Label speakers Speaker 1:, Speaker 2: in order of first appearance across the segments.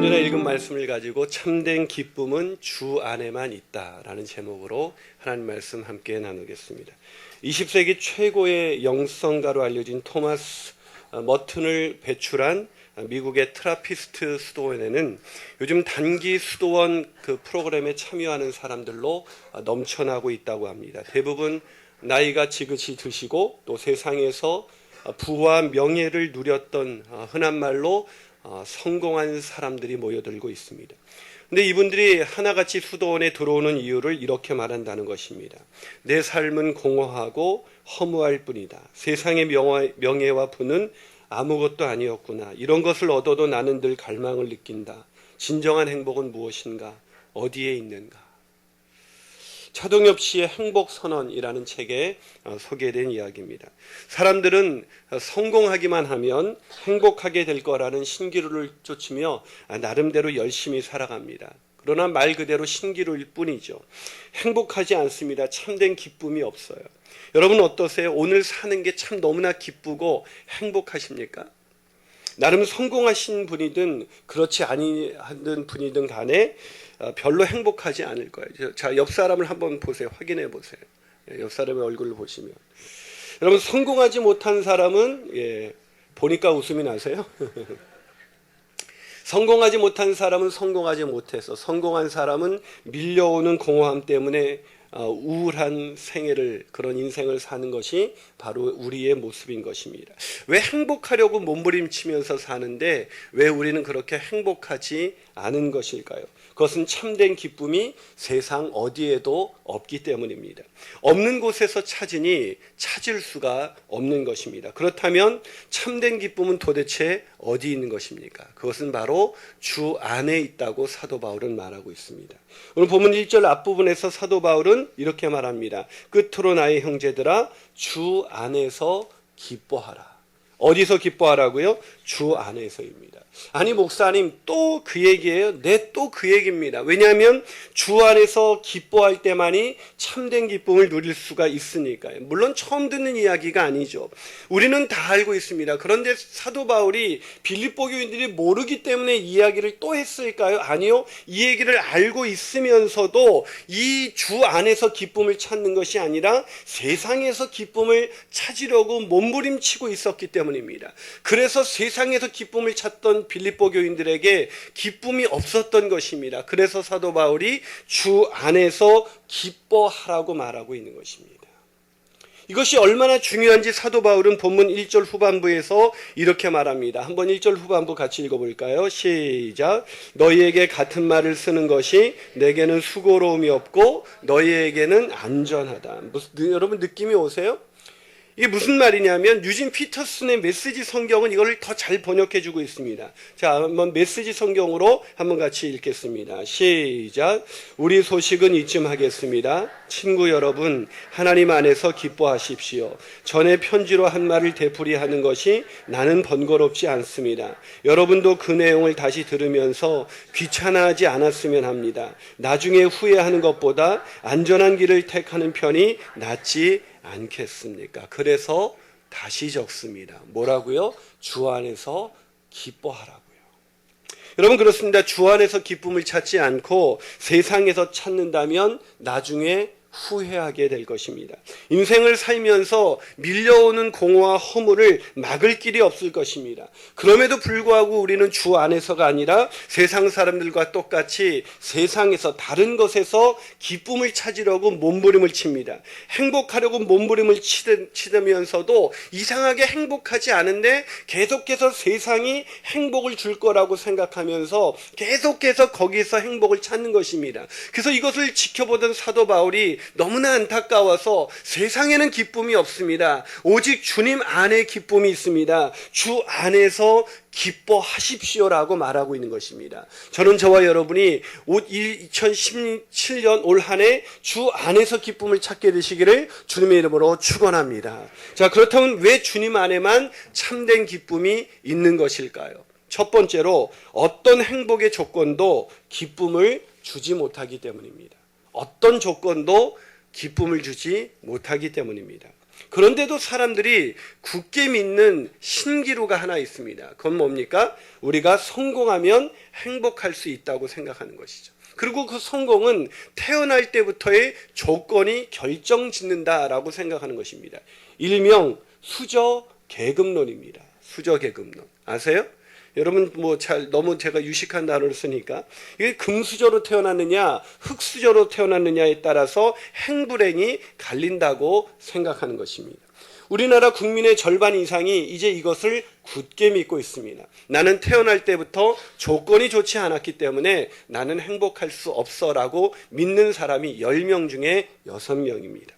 Speaker 1: 전에 읽은 말씀을 가지고 참된 기쁨은 주 안에만 있다라는 제목으로 하나님 말씀 함께 나누겠습니다. 20세기 최고의 영성가로 알려진 토마스 머튼을 배출한 미국의 트라피스트 수도원에는 요즘 단기 수도원 그 프로그램에 참여하는 사람들로 넘쳐나고 있다고 합니다. 대부분 나이가 지긋이 드시고 또 세상에서 부와 명예를 누렸던 흔한 말로 성공한 사람들이 모여들고 있습니다. 근데 이분들이 하나같이 수도원에 들어오는 이유를 이렇게 말한다는 것입니다. 내 삶은 공허하고 허무할 뿐이다. 세상의 명예와 부는 아무것도 아니었구나. 이런 것을 얻어도 나는 늘 갈망을 느낀다. 진정한 행복은 무엇인가? 어디에 있는가? 차동엽 씨의 행복선언이라는 책에 소개된 이야기입니다. 사람들은 성공하기만 하면 행복하게 될 거라는 신기루를 쫓으며 나름대로 열심히 살아갑니다. 그러나 말 그대로 신기루일 뿐이죠. 행복하지 않습니다. 참된 기쁨이 없어요. 여러분 어떠세요? 오늘 사는 게 참 너무나 기쁘고 행복하십니까? 나름 성공하신 분이든 그렇지 아니한 분이든 간에 별로 행복하지 않을 거예요. 자, 옆 사람을 한번 보세요. 확인해 보세요. 옆 사람의 얼굴을 보시면 여러분 성공하지 못한 사람은 보니까 웃음이 나세요? 성공하지 못한 사람은 성공하지 못해서, 성공한 사람은 밀려오는 공허함 때문에 우울한 생애를, 그런 인생을 사는 것이 바로 우리의 모습인 것입니다. 왜 행복하려고 몸부림치면서 사는데 왜 우리는 그렇게 행복하지 않은 것일까요? 그것은 참된 기쁨이 세상 어디에도 없기 때문입니다. 없는 곳에서 찾으니 찾을 수가 없는 것입니다. 그렇다면 참된 기쁨은 도대체 어디 있는 것입니까? 그것은 바로 주 안에 있다고 사도 바울은 말하고 있습니다. 오늘 본문 1절 앞부분에서 사도 바울은 이렇게 말합니다. 끝으로 나의 형제들아 주 안에서 기뻐하라. 어디서 기뻐하라고요? 주 안에서입니다. 아니 목사님 또 그 얘기예요? 네, 또 그 얘기입니다. 왜냐하면 주 안에서 기뻐할 때만이 참된 기쁨을 누릴 수가 있으니까요. 물론 처음 듣는 이야기가 아니죠. 우리는 다 알고 있습니다. 그런데 사도 바울이 빌립보 교인들이 모르기 때문에 이야기를 또 했을까요? 아니요. 이 얘기를 알고 있으면서도 이 주 안에서 기쁨을 찾는 것이 아니라 세상에서 기쁨을 찾으려고 몸부림치고 있었기 때문입니다. 그래서 세상에서 기쁨을 찾던 빌립보 교인들에게 기쁨이 없었던 것입니다. 그래서 사도 바울이 주 안에서 기뻐하라고 말하고 있는 것입니다. 이것이 얼마나 중요한지 사도 바울은 본문 1절 후반부에서 이렇게 말합니다. 한번 1절 후반부 같이 읽어볼까요? 시작. 너희에게 같은 말을 쓰는 것이 내게는 수고로움이 없고 너희에게는 안전하다. 여러분 느낌이 오세요? 이게 무슨 말이냐면 유진 피터슨의 메시지 성경은 이걸 더 잘 번역해주고 있습니다. 자, 한번 메시지 성경으로 한번 같이 읽겠습니다. 시작. 우리 소식은 이쯤 하겠습니다. 친구 여러분, 하나님 안에서 기뻐하십시오. 전에 편지로 한 말을 되풀이하는 것이 나는 번거롭지 않습니다. 여러분도 그 내용을 다시 들으면서 귀찮아하지 않았으면 합니다. 나중에 후회하는 것보다 안전한 길을 택하는 편이 낫지 않겠습니까? 그래서 다시 적습니다. 뭐라고요? 주 안에서 기뻐하라고요. 여러분 그렇습니다. 주 안에서 기쁨을 찾지 않고 세상에서 찾는다면 나중에 후회하게 될 것입니다. 인생을 살면서 밀려오는 공허와 허물을 막을 길이 없을 것입니다. 그럼에도 불구하고 우리는 주 안에서가 아니라 세상 사람들과 똑같이 세상에서 다른 것에서 기쁨을 찾으려고 몸부림을 칩니다. 행복하려고 몸부림을 치면서도 이상하게 행복하지 않은데 계속해서 세상이 행복을 줄 거라고 생각하면서 계속해서 거기서 행복을 찾는 것입니다. 그래서 이것을 지켜보던 사도 바울이 너무나 안타까워서 세상에는 기쁨이 없습니다. 오직 주님 안에 기쁨이 있습니다. 주 안에서 기뻐하십시오라고 말하고 있는 것입니다. 저는 저와 여러분이 2017년 올 한 해 주 안에서 기쁨을 찾게 되시기를 주님의 이름으로 축원합니다. 자, 그렇다면 왜 주님 안에만 참된 기쁨이 있는 것일까요? 첫 번째로 어떤 행복의 조건도 기쁨을 주지 못하기 때문입니다. 어떤 조건도 기쁨을 주지 못하기 때문입니다. 그런데도 사람들이 굳게 믿는 신기루가 하나 있습니다. 그건 뭡니까? 우리가 성공하면 행복할 수 있다고 생각하는 것이죠. 그리고 그 성공은 태어날 때부터의 조건이 결정짓는다라고 생각하는 것입니다. 일명 수저계급론입니다. 수저계급론. 아세요? 여러분 너무 제가 유식한 단어를 쓰니까 이게 금수저로 태어났느냐 흙수저로 태어났느냐에 따라서 행불행이 갈린다고 생각하는 것입니다. 우리나라 국민의 절반 이상이 이제 이것을 굳게 믿고 있습니다. 나는 태어날 때부터 조건이 좋지 않았기 때문에 나는 행복할 수 없어라고 믿는 사람이 10명 중에 6명입니다.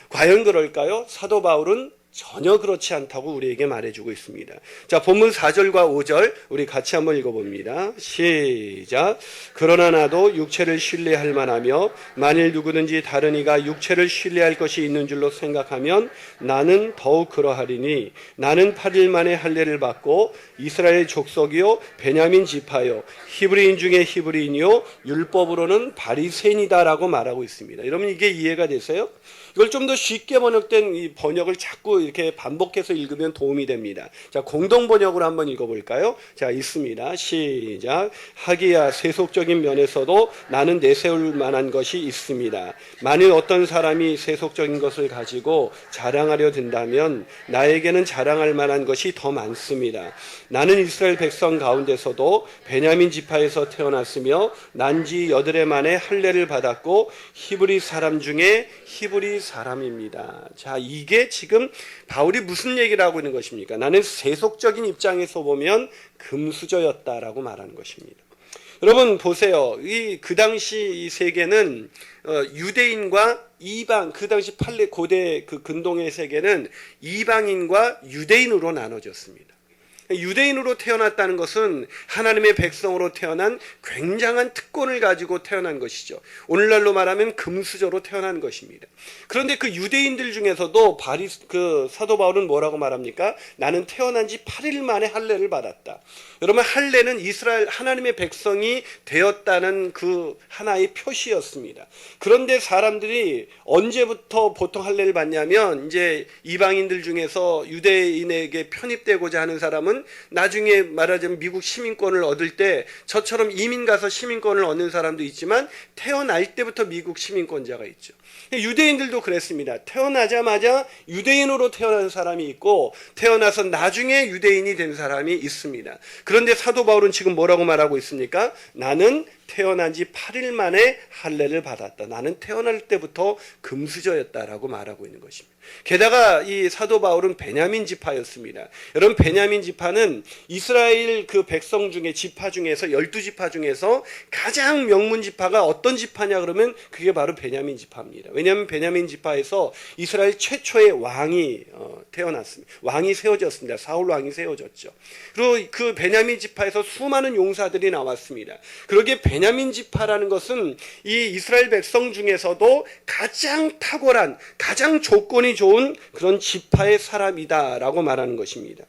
Speaker 1: 과연 그럴까요? 사도 바울은 전혀 그렇지 않다고 우리에게 말해주고 있습니다. 자, 본문 4절과 5절 우리 같이 한번 읽어봅니다. 시작. 그러나 나도 육체를 신뢰할 만하며 만일 누구든지 다른 이가 육체를 신뢰할 것이 있는 줄로 생각하면 나는 더욱 그러하리니 나는 8일 만에 할례를 받고 이스라엘 족속이요 베냐민 지파요 히브리인 중에 히브리인이요 율법으로는 바리새인이다라고 말하고 있습니다. 여러분 이게 이해가 되세요? 이걸 좀 더 쉽게 번역된 이 번역을 자꾸 이렇게 반복해서 읽으면 도움이 됩니다. 자, 공동 번역으로 한번 읽어볼까요? 자, 있습니다. 시작. 하기야 세속적인 면에서도 나는 내세울 만한 것이 있습니다. 만일 어떤 사람이 세속적인 것을 가지고 자랑하려 든다면 나에게는 자랑할 만한 것이 더 많습니다. 나는 이스라엘 백성 가운데서도 베냐민 지파에서 태어났으며 난지 8해 만에 할례를 받았고 히브리 사람 중에 히브리 사람입니다. 자, 이게 지금 바울이 무슨 얘기를 하고 있는 것입니까? 나는 세속적인 입장에서 보면 금수저였다라고 말하는 것입니다. 여러분 보세요. 그 당시 이 세계는 유대인과 이방, 그 당시 고대 그 근동의 세계는 이방인과 유대인으로 나눠졌습니다. 유대인으로 태어났다는 것은 하나님의 백성으로 태어난 굉장한 특권을 가지고 태어난 것이죠. 오늘날로 말하면 금수저로 태어난 것입니다. 그런데 그 유대인들 중에서도 사도 바울은 뭐라고 말합니까? 나는 태어난 지 8일 만에 할례를 받았다. 여러분 할례는 이스라엘 하나님의 백성이 되었다는 그 하나의 표시였습니다. 그런데 사람들이 언제부터 보통 할례를 받냐면 이제 이방인들 중에서 유대인에게 편입되고자 하는 사람은 나중에 말하자면 미국 시민권을 얻을 때 저처럼 이민 가서 시민권을 얻는 사람도 있지만 태어날 때부터 미국 시민권자가 있죠. 유대인들도 그랬습니다. 태어나자마자 유대인으로 태어난 사람이 있고 태어나서 나중에 유대인이 된 사람이 있습니다. 그런데 사도 바울은 지금 뭐라고 말하고 있습니까? 나는 태어난 지 8일 만에 할례를 받았다. 나는 태어날 때부터 금수저였다라고 말하고 있는 것입니다. 게다가 이 사도 바울은 베냐민 지파였습니다. 여러분 베냐민 지파는 이스라엘 그 백성 중에 지파 중에서 12지파 중에서 가장 명문 지파가 어떤 지파냐 그러면 그게 바로 베냐민 지파입니다. 왜냐하면 베냐민 지파에서 이스라엘 최초의 왕이 태어났습니다. 왕이 세워졌습니다. 사울 왕이 세워졌죠. 그리고 그 베냐민 지파에서 수많은 용사들이 나왔습니다. 그러기에 베냐민 지파라는 것은 이 이스라엘 백성 중에서도 가장 탁월한 가장 조건이 좋은 그런 지파의 사람이다라고 말하는 것입니다.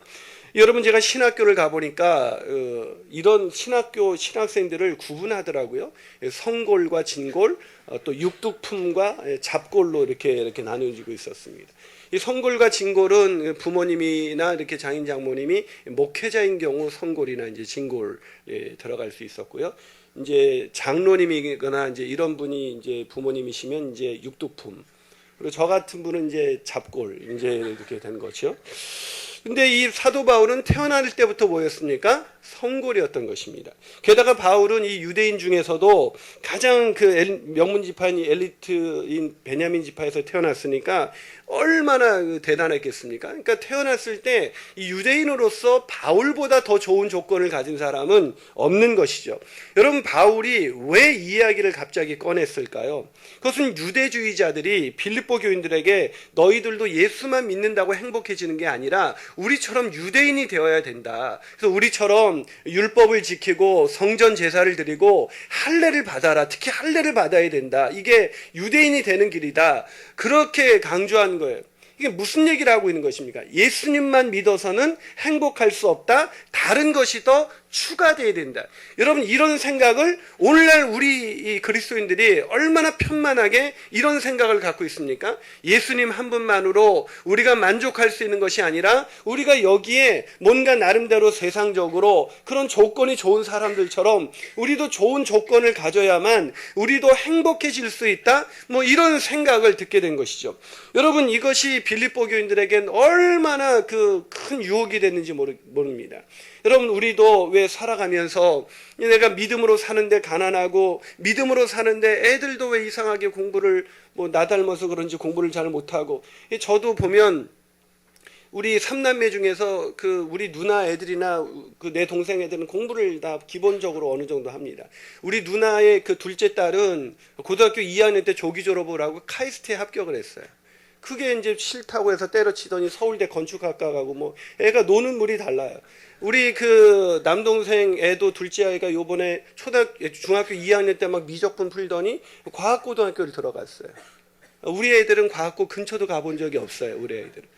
Speaker 1: 여러분 제가 신학교를 가보니까 이런 신학생들을 구분하더라고요. 성골과 진골 또 육두품과 잡골로 이렇게 나누어지고 있었습니다. 이 성골과 진골은 부모님이나 이렇게 장인 장모님이 목회자인 경우 성골이나 이제 진골에 들어갈 수 있었고요. 이제 장로님이거나 이제 이런 분이 이제 부모님이시면 이제 육두품. 그리고 저 같은 분은 이제 잡골 이제 이렇게 된 거죠. 근데 이 사도 바울은 태어날 때부터 뭐였습니까? 성골이었던 것입니다. 게다가 바울은 이 유대인 중에서도 가장 그 명문 지파인 엘리트인 베냐민 지파에서 태어났으니까 얼마나 대단했겠습니까? 그러니까 태어났을 때 이 유대인으로서 바울보다 더 좋은 조건을 가진 사람은 없는 것이죠. 여러분 바울이 왜 이 이야기를 갑자기 꺼냈을까요? 그것은 유대주의자들이 빌립보 교인들에게 너희들도 예수만 믿는다고 행복해지는 게 아니라 우리처럼 유대인이 되어야 된다. 그래서 우리처럼 율법을 지키고 성전 제사를 드리고 할례를 받아라. 특히 할례를 받아야 된다. 이게 유대인이 되는 길이다. 그렇게 강조한 거예요. 이게 무슨 얘기를 하고 있는 것입니까? 예수님만 믿어서는 행복할 수 없다. 다른 것이 더 추가돼야 된다. 여러분, 이런 생각을 오늘날 우리 이 그리스도인들이 얼마나 편만하게 이런 생각을 갖고 있습니까? 예수님 한 분만으로 우리가 만족할 수 있는 것이 아니라 우리가 여기에 뭔가 나름대로 세상적으로 그런 조건이 좋은 사람들처럼 우리도 좋은 조건을 가져야만 우리도 행복해질 수 있다, 뭐 이런 생각을 듣게 된 것이죠. 여러분, 이것이 빌립보 교인들에겐 얼마나 그 큰 유혹이 됐는지 모릅니다. 여러분, 우리도 왜 살아가면서 내가 믿음으로 사는데 가난하고 믿음으로 사는데 애들도 왜 이상하게 공부를 나 닮아서 그런지 공부를 잘 못하고, 저도 보면 우리 삼남매 중에서 우리 누나 애들이나 내 동생 애들은 공부를 다 기본적으로 어느 정도 합니다. 우리 누나의 둘째 딸은 고등학교 2학년 때 조기 졸업을 하고 카이스트에 합격을 했어요. 그게 이제 싫다고 해서 때려치더니 서울대 건축학과 가고 애가 노는 물이 달라요. 우리 남동생 애도 둘째 아이가 요번에 중학교 2학년 때 막 미적분 풀더니 과학고등학교를 들어갔어요. 우리 애들은 과학고 근처도 가본 적이 없어요, 우리 애들은.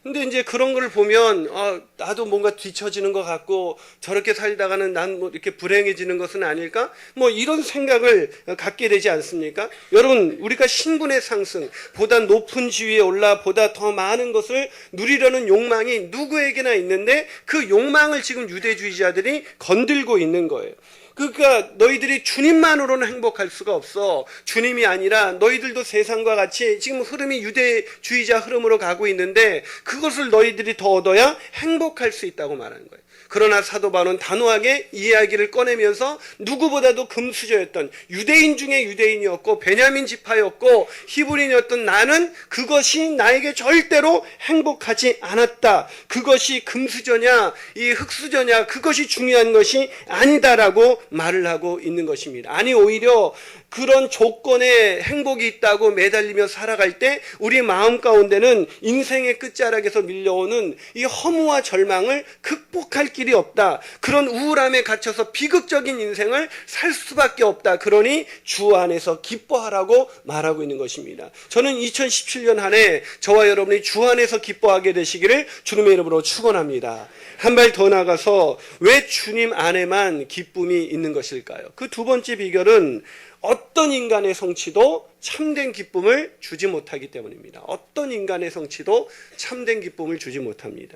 Speaker 1: 근데 이제 그런 걸 보면 나도 뭔가 뒤처지는 것 같고 저렇게 살다가는 난 이렇게 불행해지는 것은 아닐까? 이런 생각을 갖게 되지 않습니까? 여러분, 우리가 신분의 상승, 보다 높은 지위에 올라 보다 더 많은 것을 누리려는 욕망이 누구에게나 있는데 그 욕망을 지금 유대주의자들이 건들고 있는 거예요. 그러니까 너희들이 주님만으로는 행복할 수가 없어. 주님이 아니라 너희들도 세상과 같이 지금 흐름이 유대주의자 흐름으로 가고 있는데 그것을 너희들이 더 얻어야 행복할 수 있다고 말하는 거예요. 그러나 사도 바울은 단호하게 이야기를 꺼내면서 누구보다도 금수저였던 유대인 중에 유대인이었고 베냐민 지파였고 히브리인이었던 나는 그것이 나에게 절대로 행복하지 않았다. 그것이 금수저냐 이 흙수저냐 그것이 중요한 것이 아니다라고 말을 하고 있는 것입니다. 아니, 오히려 그런 조건에 행복이 있다고 매달리며 살아갈 때 우리 마음 가운데는 인생의 끝자락에서 밀려오는 이 허무와 절망을 극복할 길이 없다. 그런 우울함에 갇혀서 비극적인 인생을 살 수밖에 없다. 그러니 주 안에서 기뻐하라고 말하고 있는 것입니다. 저는 2017년 한 해 저와 여러분이 주 안에서 기뻐하게 되시기를 주님의 이름으로 축원합니다. 한 발 더 나가서 왜 주님 안에만 기쁨이 있는 것일까요? 그 두 번째 비결은 어떤 인간의 성취도 참된 기쁨을 주지 못하기 때문입니다. 어떤 인간의 성취도 참된 기쁨을 주지 못합니다.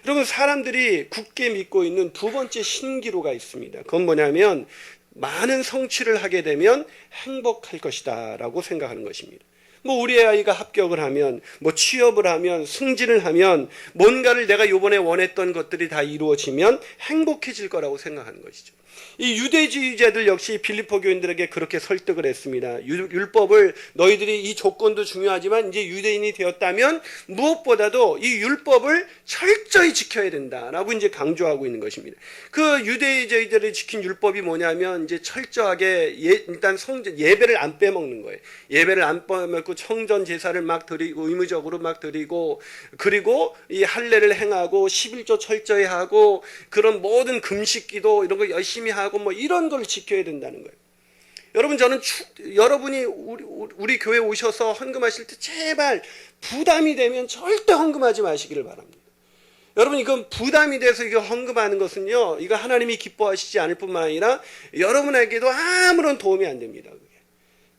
Speaker 1: 여러분, 사람들이 굳게 믿고 있는 두 번째 신기루가 있습니다. 그건 뭐냐면 많은 성취를 하게 되면 행복할 것이다 라고 생각하는 것입니다. 우리 아이가 합격을 하면, 취업을 하면, 승진을 하면, 뭔가를 내가 요번에 원했던 것들이 다 이루어지면 행복해질 거라고 생각하는 것이죠. 이 유대주의자들 역시 빌립보 교인들에게 그렇게 설득을 했습니다. 율법을 너희들이 이 조건도 중요하지만 이제 유대인이 되었다면 무엇보다도 이 율법을 철저히 지켜야 된다라고 이제 강조하고 있는 것입니다. 그 유대주의자들이 지킨 율법이 뭐냐면 이제 철저하게 일단 예배를 안 빼먹는 거예요. 예배를 안 빼먹고 성전 제사를 막 드리고 의무적으로 막 드리고 그리고 이 할례를 행하고 11조 철저히 하고 그런 모든 금식기도 이런 거 열심히 하고 이런 걸 지켜야 된다는 거예요. 여러분, 저는 여러분이 우리 교회 오셔서 헌금하실 때 제발 부담이 되면 절대 헌금하지 마시기를 바랍니다. 여러분, 이건 부담이 돼서 이거 헌금하는 것은요, 이거 하나님이 기뻐하시지 않을 뿐만 아니라 여러분에게도 아무런 도움이 안 됩니다. 그게.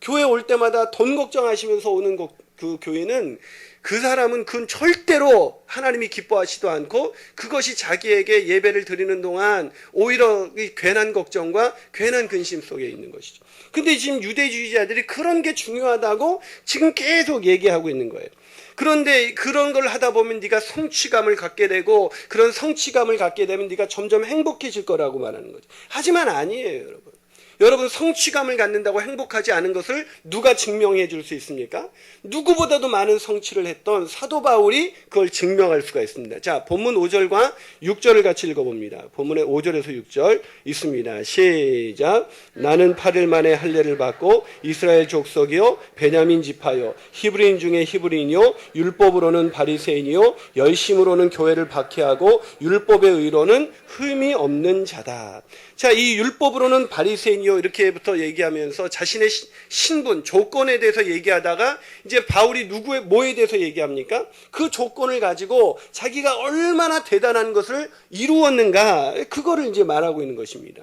Speaker 1: 교회 올 때마다 돈 걱정하시면서 오는 그 교회는 그 사람은 그건 절대로 하나님이 기뻐하시도 않고 그것이 자기에게 예배를 드리는 동안 오히려 괜한 걱정과 괜한 근심 속에 있는 것이죠. 근데 지금 유대주의자들이 그런 게 중요하다고 지금 계속 얘기하고 있는 거예요. 그런데 그런 걸 하다 보면 네가 성취감을 갖게 되고 그런 성취감을 갖게 되면 네가 점점 행복해질 거라고 말하는 거죠. 하지만 아니에요, 여러분. 여러분, 성취감을 갖는다고 행복하지 않은 것을 누가 증명해 줄 수 있습니까? 누구보다도 많은 성취를 했던 사도 바울이 그걸 증명할 수가 있습니다. 자, 본문 5절과 6절을 같이 읽어봅니다. 본문의 5절에서 6절 있습니다. 시작. 나는 8일 만에 할례를 받고 이스라엘 족속이요 베냐민 지파요 히브리인 중에 히브리인이요 율법으로는 바리새인이요 열심으로는 교회를 박해하고 율법의 의로는 흠이 없는 자다. 자, 이 율법으로는 바리새인 여러분요 이렇게부터 얘기하면서 자신의 신분, 조건에 대해서 얘기하다가 이제 바울이 뭐에 대해서 얘기합니까? 그 조건을 가지고 자기가 얼마나 대단한 것을 이루었는가, 그거를 이제 말하고 있는 것입니다.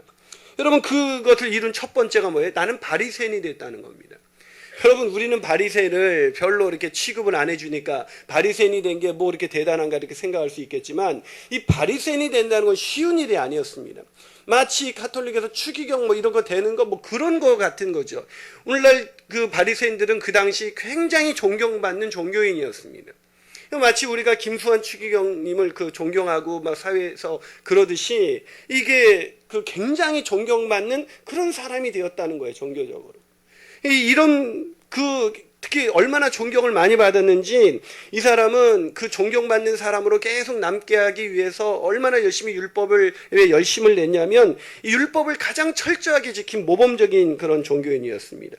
Speaker 1: 여러분, 그것을 이룬 첫 번째가 뭐예요? 나는 바리새인이 됐다는 겁니다. 여러분, 우리는 바리새인을 별로 이렇게 취급을 안 해주니까 바리새인이 된 게 뭐 이렇게 대단한가 이렇게 생각할 수 있겠지만, 이 바리새인이 된다는 건 쉬운 일이 아니었습니다. 마치 가톨릭에서 추기경 뭐 이런 거 되는 거 뭐 그런 거 같은 거죠. 오늘날 그 바리새인들은 그 당시 굉장히 존경받는 종교인이었습니다. 마치 우리가 김수환 추기경님을 그 존경하고 막 사회에서 그러듯이 이게 그 굉장히 존경받는 그런 사람이 되었다는 거예요, 종교적으로. 이런 특히 얼마나 존경을 많이 받았는지, 이 사람은 그 존경받는 사람으로 계속 남게 하기 위해서 얼마나 열심히 율법을 왜 열심을 냈냐면, 이 율법을 가장 철저하게 지킨 모범적인 그런 종교인이었습니다.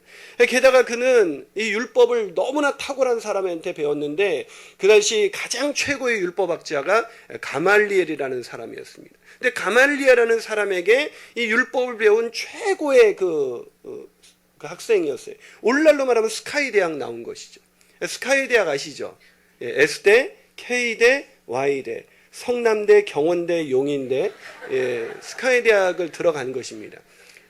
Speaker 1: 게다가 그는 이 율법을 너무나 탁월한 사람한테 배웠는데, 그 당시 가장 최고의 율법학자가 가말리엘이라는 사람이었습니다. 근데 가말리엘이라는 사람에게 이 율법을 배운 최고의 그 학생이었어요. 오늘날로 말하면 스카이 대학 나온 것이죠. 스카이 대학 아시죠? S대, K대, Y대, 성남대, 경원대, 용인대, 스카이 대학을 들어간 것입니다.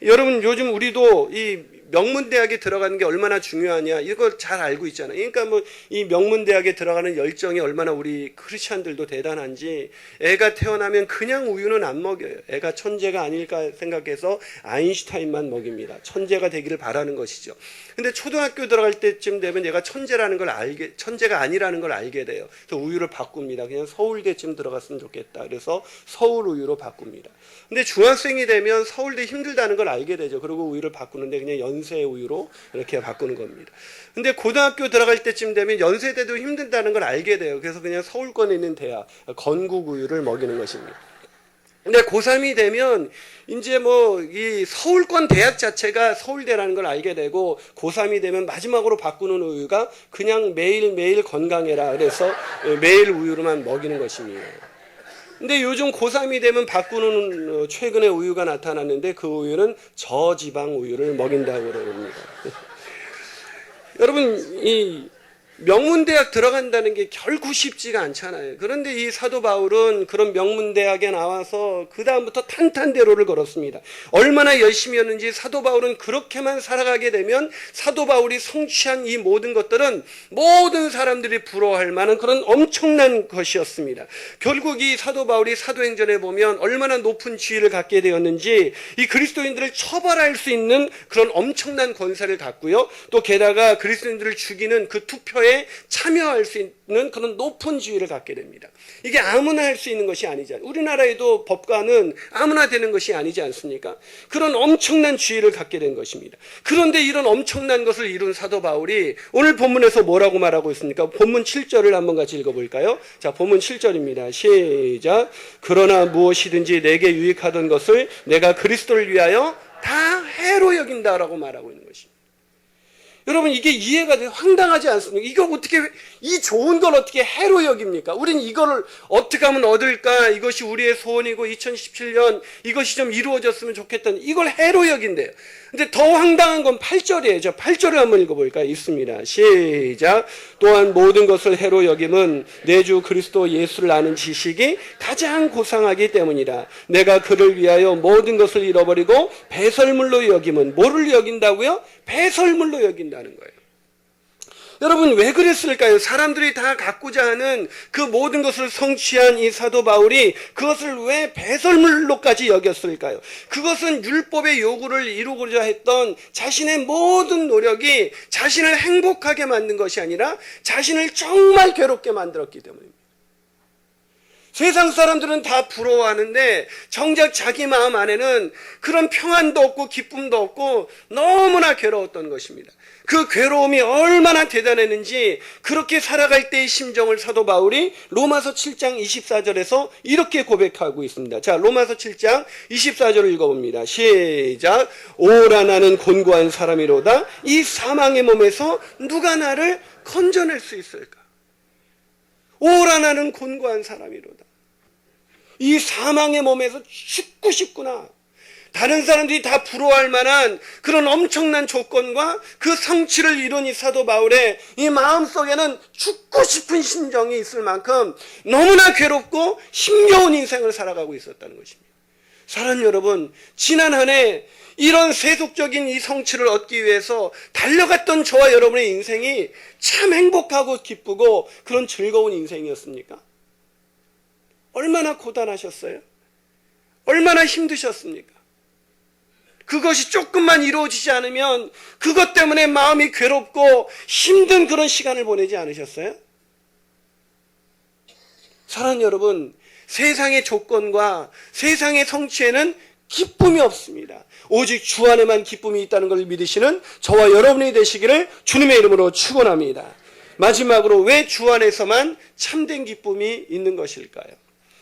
Speaker 1: 여러분, 요즘 우리도 이 명문대학에 들어가는 게 얼마나 중요하냐, 이걸 잘 알고 있잖아요. 그러니까 뭐 이 명문대학에 들어가는 열정이 얼마나 우리 크리스찬들도 대단한지, 애가 태어나면 그냥 우유는 안 먹여요. 애가 천재가 아닐까 생각해서 아인슈타인만 먹입니다. 천재가 되기를 바라는 것이죠. 근데 초등학교 들어갈 때쯤 되면 얘가 천재가 아니라는 걸 알게 돼요. 그래서 우유를 바꿉니다. 그냥 서울대쯤 들어갔으면 좋겠다. 그래서 서울 우유로 바꿉니다. 근데 중학생이 되면 서울대 힘들다는 걸 알게 되죠. 그리고 우유를 바꾸는데 그냥 연세 우유로 이렇게 바꾸는 겁니다. 근데 고등학교 들어갈 때쯤 되면 연세대도 힘들다는 걸 알게 돼요. 그래서 그냥 서울권에 있는 대학, 건국 우유를 먹이는 것입니다. 근데 고3이 되면 이제 뭐 이 서울권 대학 자체가 서울대라는 걸 알게 되고, 고3이 되면 마지막으로 바꾸는 우유가 그냥 매일매일 건강해라, 그래서 매일 우유로만 먹이는 것입니다. 근데 요즘 고3이 되면 바꾸는 최근의 우유가 나타났는데, 그 우유는 저지방 우유를 먹인다고 그럽니다. 여러분, 이 명문대학 들어간다는 게 결코 쉽지가 않잖아요. 그런데 이 사도 바울은 그런 명문대학에 나와서 그 다음부터 탄탄대로를 걸었습니다. 얼마나 열심히였는지, 사도 바울은 그렇게만 살아가게 되면 사도 바울이 성취한 이 모든 것들은 모든 사람들이 부러워할 만한 그런 엄청난 것이었습니다. 결국 이 사도 바울이 사도행전에 보면 얼마나 높은 지위를 갖게 되었는지, 이 그리스도인들을 처벌할 수 있는 그런 엄청난 권세를 갖고요, 또 게다가 그리스도인들을 죽이는 그 투표에 참여할 수 있는 그런 높은 지위를 갖게 됩니다. 이게 아무나 할 수 있는 것이 아니잖아요. 우리나라에도 법관은 아무나 되는 것이 아니지 않습니까? 그런 엄청난 지위를 갖게 된 것입니다. 그런데 이런 엄청난 것을 이룬 사도 바울이 오늘 본문에서 뭐라고 말하고 있습니까? 본문 7절을 한번 같이 읽어볼까요? 자, 본문 7절입니다. 시작. 그러나 무엇이든지 내게 유익하던 것을 내가 그리스도를 위하여 다 해로 여긴다라고 말하고 있는 것입니다. 여러분, 이게 이해가 돼요? 황당하지 않습니까? 이 좋은 걸 어떻게 해로 여깁니까? 우린 이거를 어떻게 하면 얻을까? 이것이 우리의 소원이고 2017년 이것이 좀 이루어졌으면 좋겠다는, 이걸 해로 여긴대요. 근데 더 황당한 건 8절이에요. 저 8절을 한번 읽어볼까요? 있습니다. 시작. 또한 모든 것을 해로 여김은 내 주 그리스도 예수를 아는 지식이 가장 고상하기 때문이라. 내가 그를 위하여 모든 것을 잃어버리고 배설물로 여김은 뭐를 여긴다고요? 배설물로 여긴다는 거예요. 여러분, 왜 그랬을까요? 사람들이 다 갖고자 하는 그 모든 것을 성취한 이 사도 바울이 그것을 왜 배설물로까지 여겼을까요? 그것은 율법의 요구를 이루고자 했던 자신의 모든 노력이 자신을 행복하게 만든 것이 아니라 자신을 정말 괴롭게 만들었기 때문입니다. 세상 사람들은 다 부러워하는데 정작 자기 마음 안에는 그런 평안도 없고 기쁨도 없고 너무나 괴로웠던 것입니다. 그 괴로움이 얼마나 대단했는지, 그렇게 살아갈 때의 심정을 사도 바울이 로마서 7장 24절에서 이렇게 고백하고 있습니다. 자, 로마서 7장 24절을 읽어봅니다. 시작. 오라 나는 곤고한 사람이로다. 이 사망의 몸에서 누가 나를 건져낼 수 있을까? 오라 나는 곤고한 사람이로다. 이 사망의 몸에서 죽고 싶구나. 다른 사람들이 다 부러워할 만한 그런 엄청난 조건과 그 성취를 이룬 이 사도 바울의 이 마음속에는 죽고 싶은 심정이 있을 만큼 너무나 괴롭고 힘겨운 인생을 살아가고 있었다는 것입니다. 사랑하는 여러분, 지난 한 해 이런 세속적인 이 성취를 얻기 위해서 달려갔던 저와 여러분의 인생이 참 행복하고 기쁘고 그런 즐거운 인생이었습니까? 얼마나 고단하셨어요? 얼마나 힘드셨습니까? 그것이 조금만 이루어지지 않으면 그것 때문에 마음이 괴롭고 힘든 그런 시간을 보내지 않으셨어요? 사랑하는 여러분, 세상의 조건과 세상의 성취에는 기쁨이 없습니다. 오직 주 안에만 기쁨이 있다는 것을 믿으시는 저와 여러분이 되시기를 주님의 이름으로 축원합니다. 마지막으로 왜 주 안에서만 참된 기쁨이 있는 것일까요?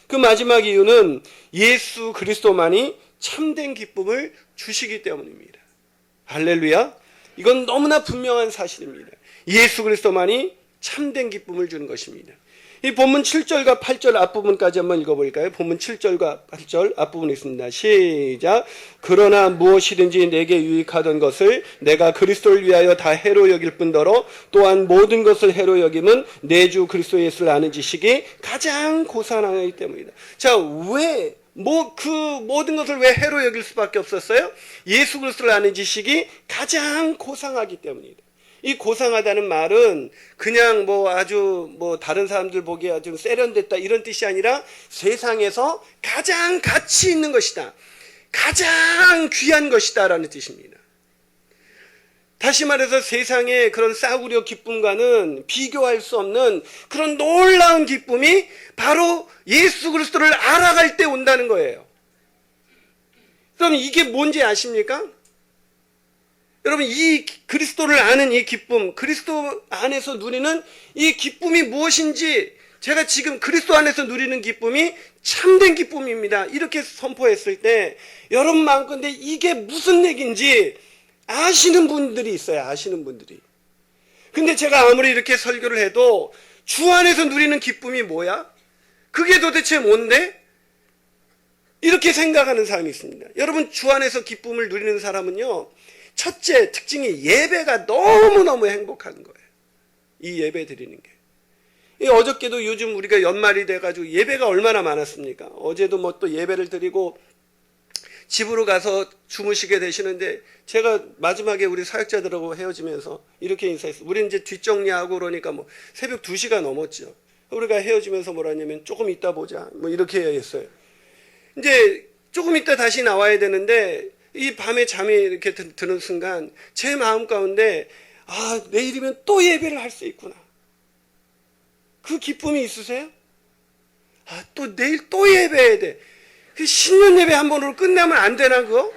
Speaker 1: 그 마지막 이유는 예수 그리스도만이 참된 기쁨을 주시기 때문입니다. 할렐루야. 이건 너무나 분명한 사실입니다. 예수 그리스도만이 참된 기쁨을 주는 것입니다. 이 본문 7절과 8절 앞부분까지 한번 읽어볼까요? 본문 7절과 8절 앞부분이 있습니다. 시작. 그러나 무엇이든지 내게 유익하던 것을 내가 그리스도를 위하여 다 해로 여길 뿐더러 또한 모든 것을 해로 여김은 내 주 그리스도 예수를 아는 지식이 가장 고상하기 때문이다. 자, 왜 그 모든 것을 왜 해로 여길 수밖에 없었어요? 예수 그리스도를 아는 지식이 가장 고상하기 때문이다. 이 고상하다는 말은 그냥 아주 다른 사람들 보기에 아주 세련됐다 이런 뜻이 아니라 세상에서 가장 가치 있는 것이다. 가장 귀한 것이다 라는 뜻입니다. 다시 말해서 세상의 그런 싸구려 기쁨과는 비교할 수 없는 그런 놀라운 기쁨이 바로 예수 그리스도를 알아갈 때 온다는 거예요. 그럼 이게 뭔지 아십니까? 여러분, 이 그리스도를 아는 이 기쁨, 그리스도 안에서 누리는 이 기쁨이 무엇인지, 제가 지금 그리스도 안에서 누리는 기쁨이 참된 기쁨입니다. 이렇게 선포했을 때 여러분 마음껏 이게 무슨 얘기인지 아시는 분들이 있어요. 아시는 분들이. 근데 제가 아무리 이렇게 설교를 해도 주 안에서 누리는 기쁨이 뭐야? 그게 도대체 뭔데? 이렇게 생각하는 사람이 있습니다. 여러분, 주 안에서 기쁨을 누리는 사람은요, 첫째 특징이 예배가 너무너무 행복한 거예요. 이 예배 드리는 게. 어저께도 요즘 우리가 연말이 돼가지고 예배가 얼마나 많았습니까? 어제도 또 예배를 드리고 집으로 가서 주무시게 되시는데 제가 마지막에 우리 사역자들하고 헤어지면서 이렇게 인사했어요. 우리 이제 뒷정리하고 그러니까 새벽 2시가 넘었죠. 우리가 헤어지면서 뭐라냐면 조금 이따 보자. 이렇게 했어요. 이제 조금 이따 다시 나와야 되는데 이 밤에 잠이 이렇게 드는 순간 제 마음 가운데 내일이면 또 예배를 할 수 있구나. 그 기쁨이 있으세요? 또 내일 또 예배해야 돼. 그 신년 예배 한 번으로 끝나면 안 되나 그거?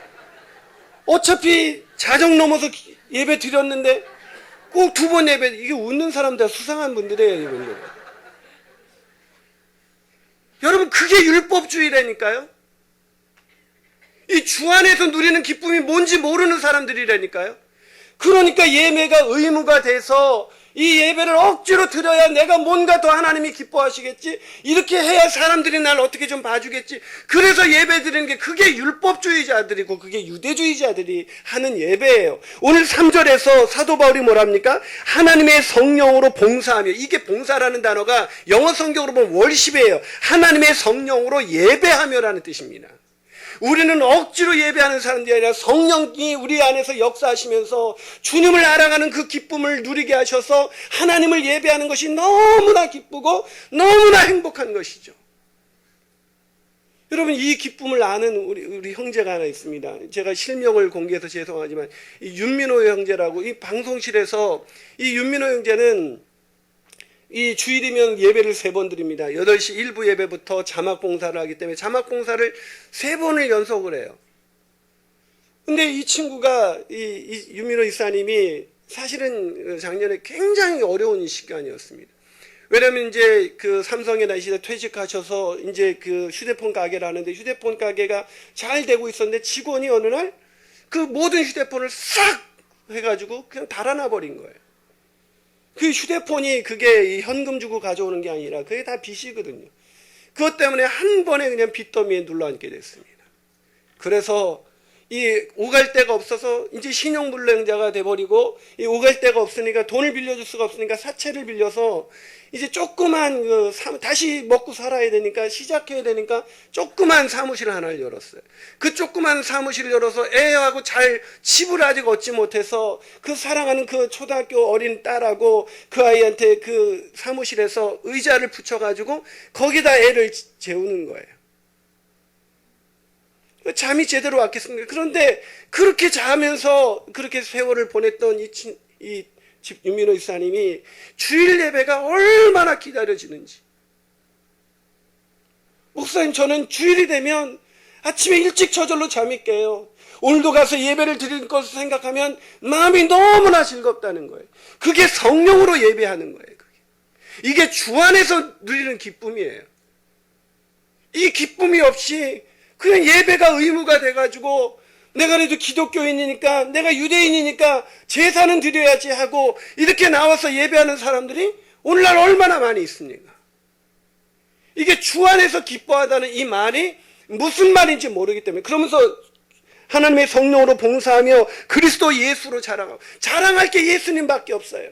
Speaker 1: 어차피 자정 넘어서 예배 드렸는데 꼭 2번 예배. 이게 웃는 사람들 수상한 분들이에요, 이분들. 여러분, 그게 율법주의라니까요. 이 주 안에서 누리는 기쁨이 뭔지 모르는 사람들이라니까요. 그러니까 예배가 의무가 돼서 이 예배를 억지로 드려야 내가 뭔가 더 하나님이 기뻐하시겠지, 이렇게 해야 사람들이 날 어떻게 좀 봐주겠지, 그래서 예배 드리는 게 그게 율법주의자들이고 그게 유대주의자들이 하는 예배예요. 오늘 3절에서 사도 바울이 뭐랍니까? 하나님의 성령으로 봉사하며, 이게 봉사라는 단어가 영어 성경으로 보면 월십이에요. 하나님의 성령으로 예배하며라는 뜻입니다. 우리는 억지로 예배하는 사람들이 아니라 성령이 우리 안에서 역사하시면서 주님을 알아가는 그 기쁨을 누리게 하셔서 하나님을 예배하는 것이 너무나 기쁘고 너무나 행복한 것이죠. 여러분, 이 기쁨을 아는 우리 형제가 하나 있습니다. 제가 실명을 공개해서 죄송하지만 이 윤민호 형제라고, 이 방송실에서 이 윤민호 형제는 이 주일이면 예배를 3번 드립니다. 8시 1부 예배부터 자막 봉사를 하기 때문에 자막 봉사를 3번을 연속을 해요. 근데 이 친구가, 이 유민호 이사님이 사실은 작년에 굉장히 어려운 시간이었습니다. 왜냐면 이제 그 삼성의 날씨에 퇴직하셔서 이제 그 휴대폰 가게를 하는데 휴대폰 가게가 잘 되고 있었는데 직원이 어느 날 그 모든 휴대폰을 싹 해가지고 그냥 달아나 버린 거예요. 그 휴대폰이 그게 현금 주고 가져오는 게 아니라 그게 다 빚이거든요. 그것 때문에 한 번에 그냥 빚더미에 눌러앉게 됐습니다. 그래서 이 오갈 데가 없어서 이제 신용불량자가 돼버리고, 이 오갈 데가 없으니까 돈을 빌려줄 수가 없으니까 사채를 빌려서 이제 조그만 다시 먹고 살아야 되니까, 시작해야 되니까 조그만 사무실 하나를 열었어요. 그 조그만 사무실을 열어서 애하고 잘 집을 아직 얻지 못해서 그 사랑하는 그 초등학교 어린 딸하고 그 아이한테 그 사무실에서 의자를 붙여가지고 거기다 애를 재우는 거예요. 잠이 제대로 왔겠습니까? 그런데 그렇게 자면서 그렇게 세월을 보냈던 이 유민호 집사님이 주일 예배가 얼마나 기다려지는지. 목사님, 저는 주일이 되면 아침에 일찍 저절로 잠이 깨요. 오늘도 가서 예배를 드릴 것을 생각하면 마음이 너무나 즐겁다는 거예요. 그게 성령으로 예배하는 거예요. 이게 주 안에서 누리는 기쁨이에요. 이 기쁨이 없이 그냥 예배가 의무가 돼가지고, 내가 그래도 기독교인이니까, 내가 유대인이니까 제사는 드려야지 하고 이렇게 나와서 예배하는 사람들이 오늘날 얼마나 많이 있습니까? 이게 주 안에서 기뻐하다는 이 말이 무슨 말인지 모르기 때문에, 그러면서 하나님의 성령으로 봉사하며 그리스도 예수로 자랑하고, 자랑할 게 예수님밖에 없어요.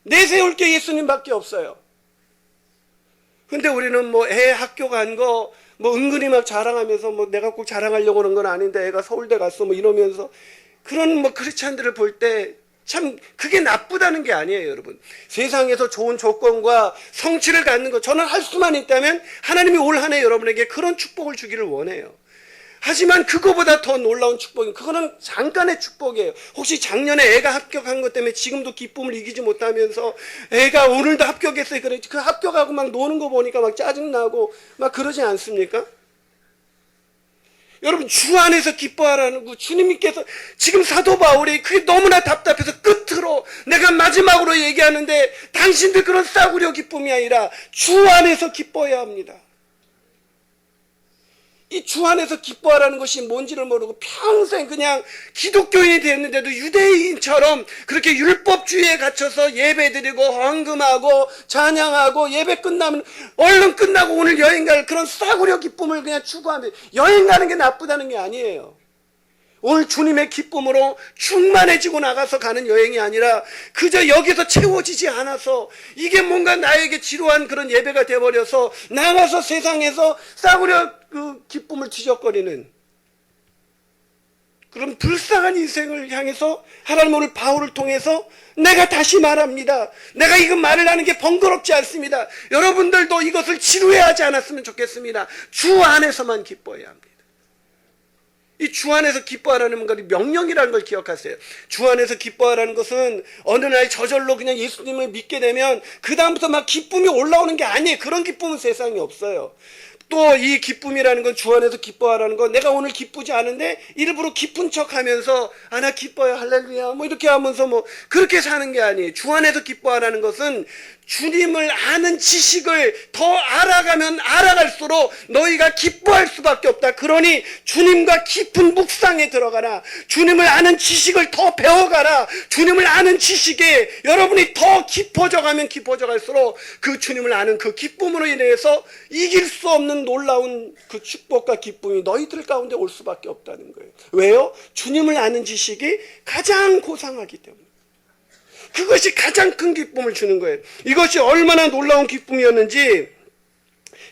Speaker 1: 내세울 게 예수님밖에 없어요. 근데 우리는 뭐 애 학교 간 거 뭐 은근히 막 자랑하면서, 뭐 내가 꼭 자랑하려고 그런 건 아닌데 애가 서울대 갔어 뭐 이러면서, 그런 뭐 크리스찬들을 볼 때 참 그게 나쁘다는 게 아니에요, 여러분. 세상에서 좋은 조건과 성취를 갖는 것, 저는 할 수만 있다면 하나님이 올 한 해 여러분에게 그런 축복을 주기를 원해요. 하지만 그거보다 더 놀라운 축복은, 그거는 잠깐의 축복이에요. 혹시 작년에 애가 합격한 것 때문에 지금도 기쁨을 이기지 못하면서, 애가 오늘도 합격했어요, 그래, 그 합격하고 막 노는 거 보니까 막 짜증나고 막 그러지 않습니까? 여러분, 주 안에서 기뻐하라는 거, 주님께서 지금 사도 바울이 그게 너무나 답답해서 끝으로 내가 마지막으로 얘기하는데, 당신들 그런 싸구려 기쁨이 아니라 주 안에서 기뻐해야 합니다. 이 주 안에서 기뻐하라는 것이 뭔지를 모르고 평생 그냥 기독교인이 됐는데도 유대인처럼 그렇게 율법주의에 갇혀서 예배드리고 헌금하고 찬양하고, 예배 끝나면 얼른 끝나고 오늘 여행 갈 그런 싸구려 기쁨을 그냥 추구하면, 여행 가는 게 나쁘다는 게 아니에요. 오늘 주님의 기쁨으로 충만해지고 나가서 가는 여행이 아니라 그저 여기서 채워지지 않아서 이게 뭔가 나에게 지루한 그런 예배가 되어버려서 나가서 세상에서 싸구려 그 기쁨을 뒤적거리는 그런 불쌍한 인생을 향해서 하나님 오늘 바울을 통해서, 내가 다시 말합니다. 내가 이거 말을 하는 게 번거롭지 않습니다. 여러분들도 이것을 지루해하지 않았으면 좋겠습니다. 주 안에서만 기뻐해야 합니다. 이 주 안에서 기뻐하라는 것이 명령이라는 걸 기억하세요. 주 안에서 기뻐하라는 것은 어느 날 저절로 그냥 예수님을 믿게 되면 그 다음부터 막 기쁨이 올라오는 게 아니에요. 그런 기쁨은 세상에 없어요. 또 이 기쁨이라는 건, 주 안에서 기뻐하라는 건, 내가 오늘 기쁘지 않은데 일부러 기쁜 척 하면서 나 기뻐요 할렐루야 뭐 이렇게 하면서 뭐 그렇게 사는 게 아니에요. 주 안에서 기뻐하라는 것은 주님을 아는 지식을 더 알아가면 알아갈수록 너희가 기뻐할 수밖에 없다. 그러니 주님과 깊은 묵상에 들어가라. 주님을 아는 지식을 더 배워가라. 주님을 아는 지식에 여러분이 더 깊어져 가면 깊어져 갈수록 그 주님을 아는 그 기쁨으로 인해서 이길 수 없는 놀라운 그 축복과 기쁨이 너희들 가운데 올 수밖에 없다는 거예요. 왜요? 주님을 아는 지식이 가장 고상하기 때문에. 그것이 가장 큰 기쁨을 주는 거예요. 이것이 얼마나 놀라운 기쁨이었는지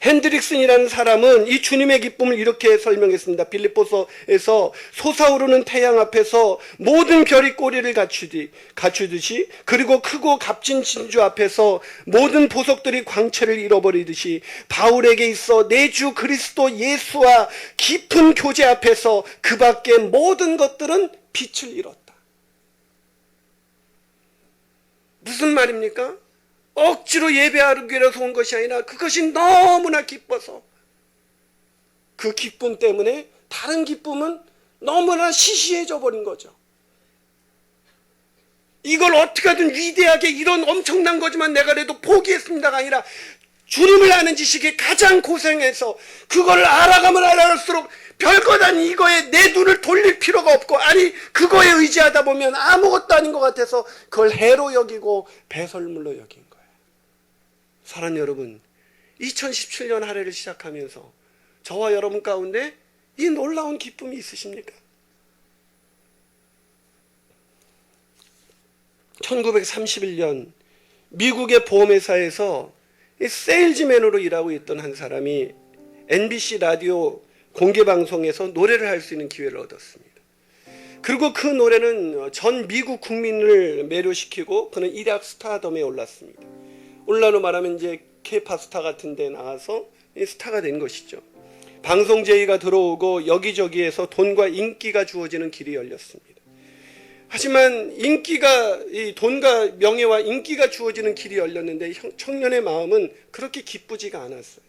Speaker 1: 핸드릭슨이라는 사람은 이 주님의 기쁨을 이렇게 설명했습니다. 빌립보서에서 솟아오르는 태양 앞에서 모든 별이 꼬리를 갖추듯이, 그리고 크고 값진 진주 앞에서 모든 보석들이 광채를 잃어버리듯이, 바울에게 있어 내 주 그리스도 예수와 깊은 교제 앞에서 그 밖의 모든 것들은 빛을 잃었다. 무슨 말입니까? 억지로 예배하기 위해서 온 것이 아니라 그것이 너무나 기뻐서, 그 기쁨 때문에 다른 기쁨은 너무나 시시해져 버린 거죠. 이걸 어떻게든 위대하게, 이런 엄청난 거지만 내가 그래도 포기했습니다가 아니라, 주님을 아는 지식이 가장 고생해서 그걸 알아가면 알아갈수록 별것 아닌 이거에 내 눈을 돌릴 필요가 없고, 아니 그거에 의지하다 보면 아무것도 아닌 것 같아서 그걸 해로 여기고 배설물로 여긴 거예요. 사랑하는 여러분, 2017년 한 해를 시작하면서 저와 여러분 가운데 이 놀라운 기쁨이 있으십니까? 1931년 미국의 보험회사에서 세일즈맨으로 일하고 있던 한 사람이 NBC 라디오 공개방송에서 노래를 할 수 있는 기회를 얻었습니다. 그리고 그 노래는 전 미국 국민을 매료시키고 그는 일약 스타덤에 올랐습니다. 오늘날로 말하면 이제 K-팝 스타 같은 데 나와서 스타가 된 것이죠. 방송 제의가 들어오고 여기저기에서 돈과 인기가 주어지는 길이 열렸습니다. 하지만 돈과 명예와 인기가 주어지는 길이 열렸는데 청년의 마음은 그렇게 기쁘지가 않았어요.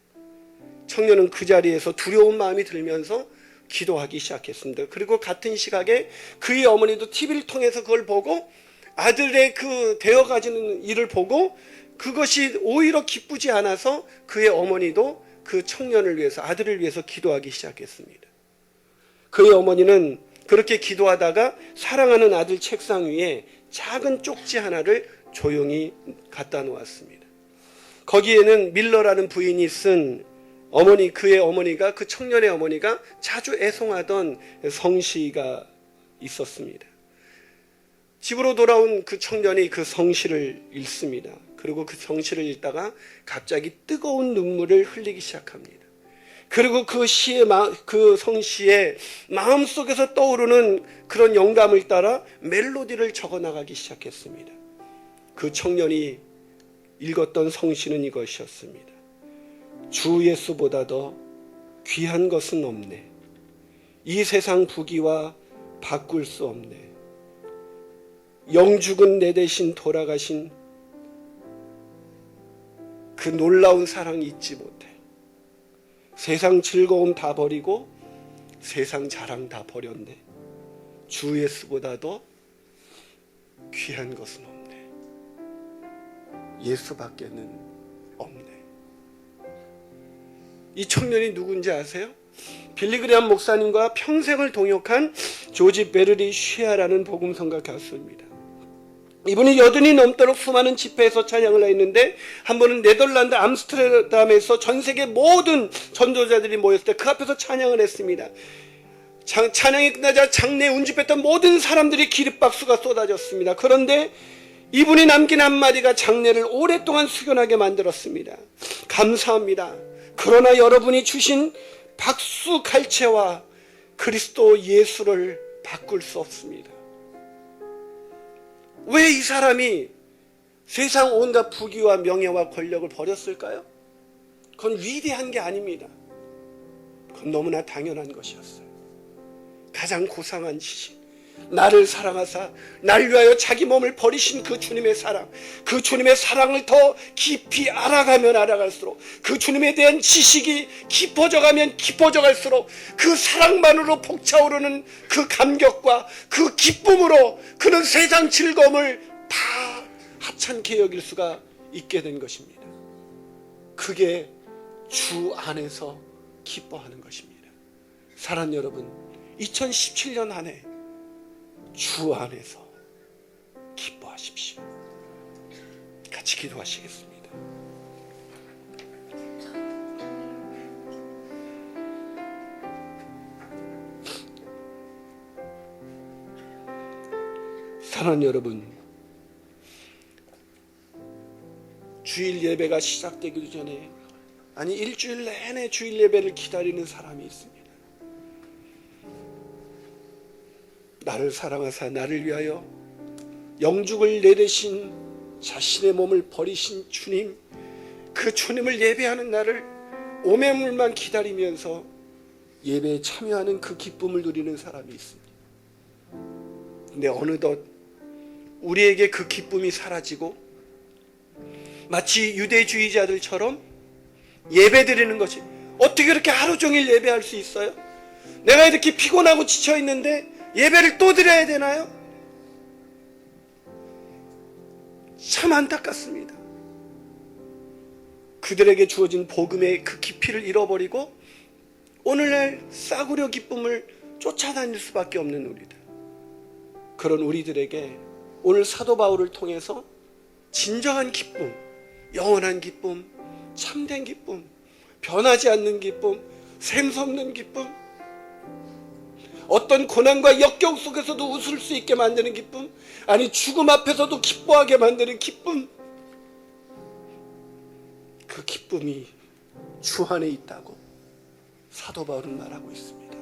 Speaker 1: 청년은 그 자리에서 두려운 마음이 들면서 기도하기 시작했습니다. 그리고 같은 시각에 그의 어머니도 TV를 통해서 그걸 보고 아들의 그 되어가지는 일을 보고 그것이 오히려 기쁘지 않아서 그의 어머니도 그 청년을 위해서, 아들을 위해서 기도하기 시작했습니다. 그의 어머니는 그렇게 기도하다가 사랑하는 아들 책상 위에 작은 쪽지 하나를 조용히 갖다 놓았습니다. 거기에는 밀러라는 부인이 쓴 그의 어머니가, 그 청년의 어머니가 자주 애송하던 성시가 있었습니다. 집으로 돌아온 그 청년이 그 성시를 읽습니다. 그리고 그 성시를 읽다가 갑자기 뜨거운 눈물을 흘리기 시작합니다. 그리고 그 성시의 마음속에서 떠오르는 그런 영감을 따라 멜로디를 적어 나가기 시작했습니다. 그 청년이 읽었던 성시는 이것이었습니다. 주 예수보다 더 귀한 것은 없네. 이 세상 부귀와 바꿀 수 없네. 영죽은 내 대신 돌아가신 그 놀라운 사랑 잊지 못해. 세상 즐거움 다 버리고 세상 자랑 다 버렸네. 주 예수보다 더 귀한 것은 없네. 예수밖에는 없네. 이 청년이 누군지 아세요? 빌리그레함 목사님과 평생을 동역한 조지 베르리 쉬아라는 복음성가 가수입니다. 이분이 80이 넘도록 수많은 집회에서 찬양을 했는데 한 번은 네덜란드 암스테르담에서 전 세계 모든 전도자들이 모였을 때 그 앞에서 찬양을 했습니다. 찬양이 끝나자 장내에 운집했던 모든 사람들이 기립박수가 쏟아졌습니다. 그런데 이분이 남긴 한마디가 장내를 오랫동안 숙연하게 만들었습니다. 감사합니다. 그러나 여러분이 주신 박수 갈채와 그리스도 예수를 바꿀 수 없습니다. 왜 이 사람이 세상 온갖 부귀와 명예와 권력을 버렸을까요? 그건 위대한 게 아닙니다. 그건 너무나 당연한 것이었어요. 가장 고상한 지식, 나를 사랑하사 날 위하여 자기 몸을 버리신 그 주님의 사랑, 그 주님의 사랑을 더 깊이 알아가면 알아갈수록, 그 주님에 대한 지식이 깊어져 가면 깊어져 갈수록 그 사랑만으로 벅차오르는 그 감격과 그 기쁨으로 그는 세상 즐거움을 다 하찮게 여길 수가 있게 된 것입니다. 그게 주 안에서 기뻐하는 것입니다. 사랑하는 여러분, 2017년 한 해 주 안에서 기뻐하십시오. 같이 기도하시겠습니다. 사랑하는 여러분, 주일 예배가 시작되기도 전에, 아니 일주일 내내 주일 예배를 기다리는 사람이 있습니다. 나를 사랑하사 나를 위하여 영죽을 내대신 자신의 몸을 버리신 주님, 그 주님을 예배하는 날을 오매물만 기다리면서 예배에 참여하는 그 기쁨을 누리는 사람이 있습니다. 근데 어느덧 우리에게 그 기쁨이 사라지고 마치 유대주의자들처럼 예배드리는 것이, 어떻게 그렇게 하루 종일 예배할 수 있어요? 내가 이렇게 피곤하고 지쳐 있는데 예배를 또 드려야 되나요? 참 안타깝습니다. 그들에게 주어진 복음의 그 깊이를 잃어버리고 오늘날 싸구려 기쁨을 쫓아다닐 수밖에 없는 우리들. 그런 우리들에게 오늘 사도 바울을 통해서 진정한 기쁨, 영원한 기쁨, 참된 기쁨, 변하지 않는 기쁨, 샘솟는 기쁨, 어떤 고난과 역경 속에서도 웃을 수 있게 만드는 기쁨, 아니 죽음 앞에서도 기뻐하게 만드는 기쁨, 그 기쁨이 주 안에 있다고 사도 바울은 말하고 있습니다.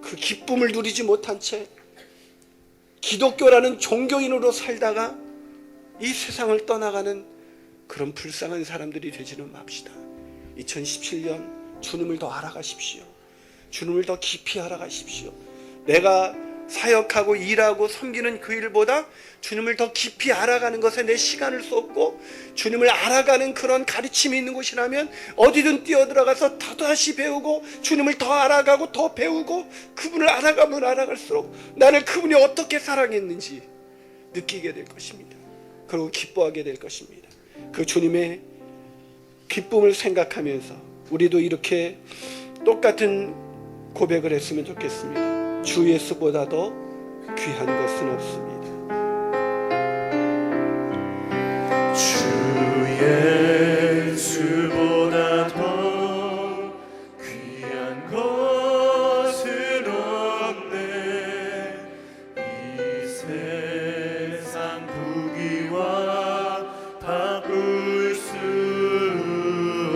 Speaker 1: 그 기쁨을 누리지 못한 채 기독교라는 종교인으로 살다가 이 세상을 떠나가는 그런 불쌍한 사람들이 되지는 맙시다. 2017년 주님을 더 알아가십시오. 주님을 더 깊이 알아가십시오. 내가 사역하고 일하고 섬기는 그 일보다 주님을 더 깊이 알아가는 것에 내 시간을 쏟고 주님을 알아가는 그런 가르침이 있는 곳이라면 어디든 뛰어들어가서 다시 배우고 주님을 더 알아가고 더 배우고 그분을 알아가면 알아갈수록 나를 그분이 어떻게 사랑했는지 느끼게 될 것입니다. 그리고 기뻐하게 될 것입니다. 그 주님의 기쁨을 생각하면서 우리도 이렇게 똑같은 고백을 했으면 좋겠습니다. 주 예수보다 더 귀한 것은 없습니다.
Speaker 2: 주 예수보다 더 귀한 것은 없네. 이 세상 부귀와 바꿀 수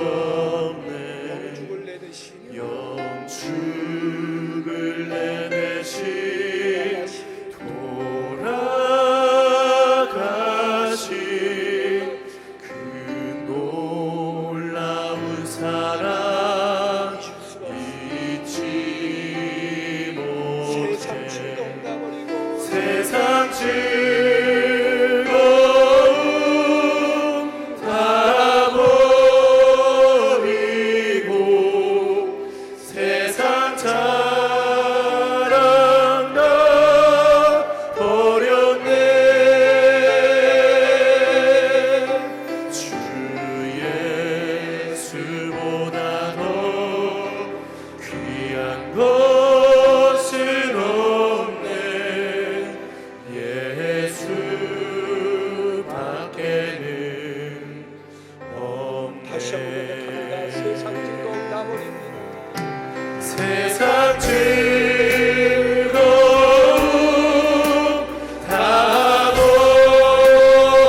Speaker 2: 없네.
Speaker 1: 영죽을 내듯이
Speaker 2: 영축을 내듯이 돌아가신 그 놀라운 사랑 잊지 못해. 세상 즐거움 다 버리고 세상 자랑 다 버렸네. 주 예수보다 더 귀한 것은 없네. 예수밖에는
Speaker 1: 다시 한번 고백합니다.
Speaker 2: 없네.
Speaker 1: 세상 즐거움 다 버립니다.
Speaker 2: 세상 즐거움 다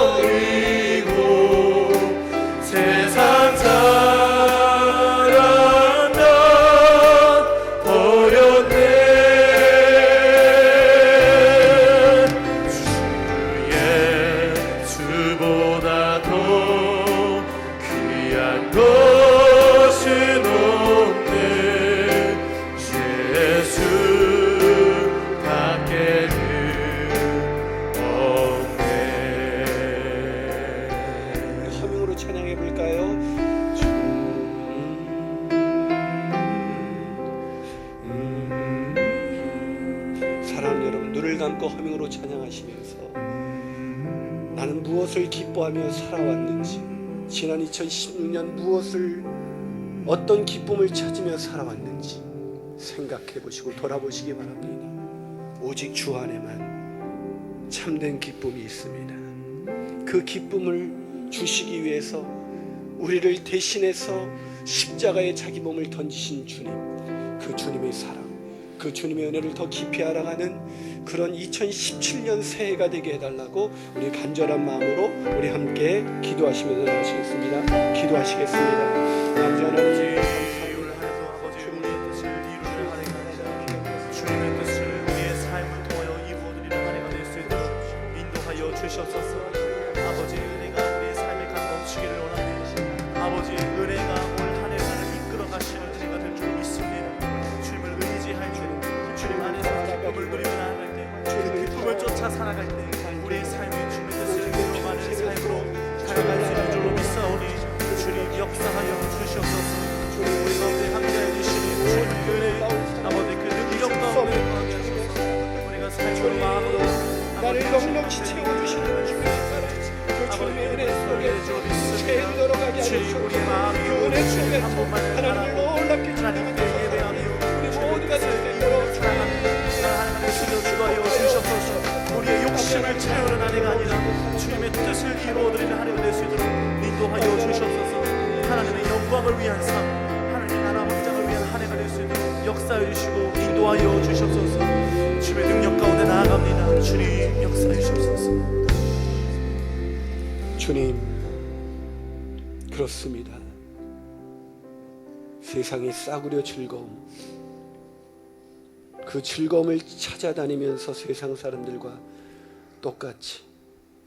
Speaker 2: 버리고 세상 사랑 다 버렸네. 주 예수보다 더 귀한 것은 없네. 예수밖에는 없네.
Speaker 1: 허밍으로 찬양해 볼까요? 사랑하는 여러분, 눈을 감고 허밍으로 찬양하시면서 나는 무엇을 기뻐하며 살아왔는지, 지난 2016년 무엇을 어떤 기쁨을 찾으며 살아왔는지 생각해 보시고 돌아보시기 바랍니다. 오직 주 안에만 참된 기쁨이 있습니다. 그 기쁨을 주시기 위해서 우리를 대신해서 십자가에 자기 몸을 던지신 주님, 그 주님의 사랑, 그 주님의 은혜를 더 깊이 알아가는 그런 2017년 새해가 되게 해달라고 우리 간절한 마음으로 우리 함께 기도하시면서 나가시겠습니다. 기도하시겠습니다. 아버지 하나님,
Speaker 2: 주님의 뜻을 우리의 삶을 통하여 이루어드리는 한 해가 될 수 있도록 인도하여 주시옵소서. 아버지의 은혜가 우리의 삶에 넘치기를 원합니다. 아버지의 은혜가 올 한 해를 이끌어 가시는 은혜가 될 줄 믿습니다. 주님을 의지할 줄, 주님 안에서 기쁨을 누리며 나아갈 때, 그 기쁨을 쫓아 살아갈 때 우리의 삶이 주님의 뜻을 이루어가는 삶으로 살아갈 수 있는 줄로 믿사오니 주님 역사하여 주시옵소서. 우리 가운데 함께해 주시는 주님의 은혜, 아버지 그 능력 가운데 우리가 삶으로 마음으로
Speaker 1: 나를 넉넉히 채워주시는 주님의 사랑, 그 주님의 은혜 속에 죄인 들어가게 하시옵소서. 그 은혜 속에서 하나님을 놀랍게
Speaker 2: 하나님께 예배하며
Speaker 1: 우리 모두가 될 수 있도록
Speaker 2: 하나님의 신을 주하여 주시옵소서. 우리의 욕심을 채우는 한 해가 아니라 주님의 뜻을 이루어드리는 한 해가 될 수 있도록 인도하여 주시옵소서. 하나님의 영광을 위한 삶, 하나님의 나라 확장을 위한 한 해가 될 수 있도록 역사해 주시고 인도하여 주시옵소서. 주의 능력 가운데 나아갑니다. 주님 역사해 주시옵소서.
Speaker 1: 주님, 그렇습니다. 세상의 싸구려 즐거움, 그 즐거움을 찾아다니면서 세상 사람들과 똑같이,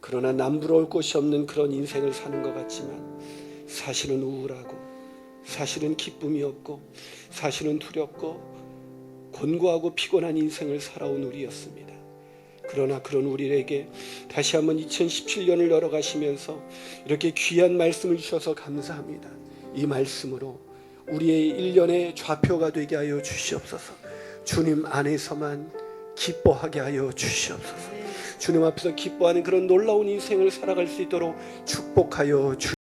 Speaker 1: 그러나 남부러울 곳이 없는 그런 인생을 사는 것 같지만 사실은 우울하고, 사실은 기쁨이 없고, 사실은 두렵고 곤고하고 피곤한 인생을 살아온 우리였습니다. 그러나 그런 우리에게 다시 한번 2017년을 열어가시면서 이렇게 귀한 말씀을 주셔서 감사합니다. 이 말씀으로 우리의 1년의 좌표가 되게 하여 주시옵소서. 주님 안에서만 기뻐하게 하여 주시옵소서. 주님 앞에서 기뻐하는 그런 놀라운 인생을 살아갈 수 있도록 축복하여 주시옵소서.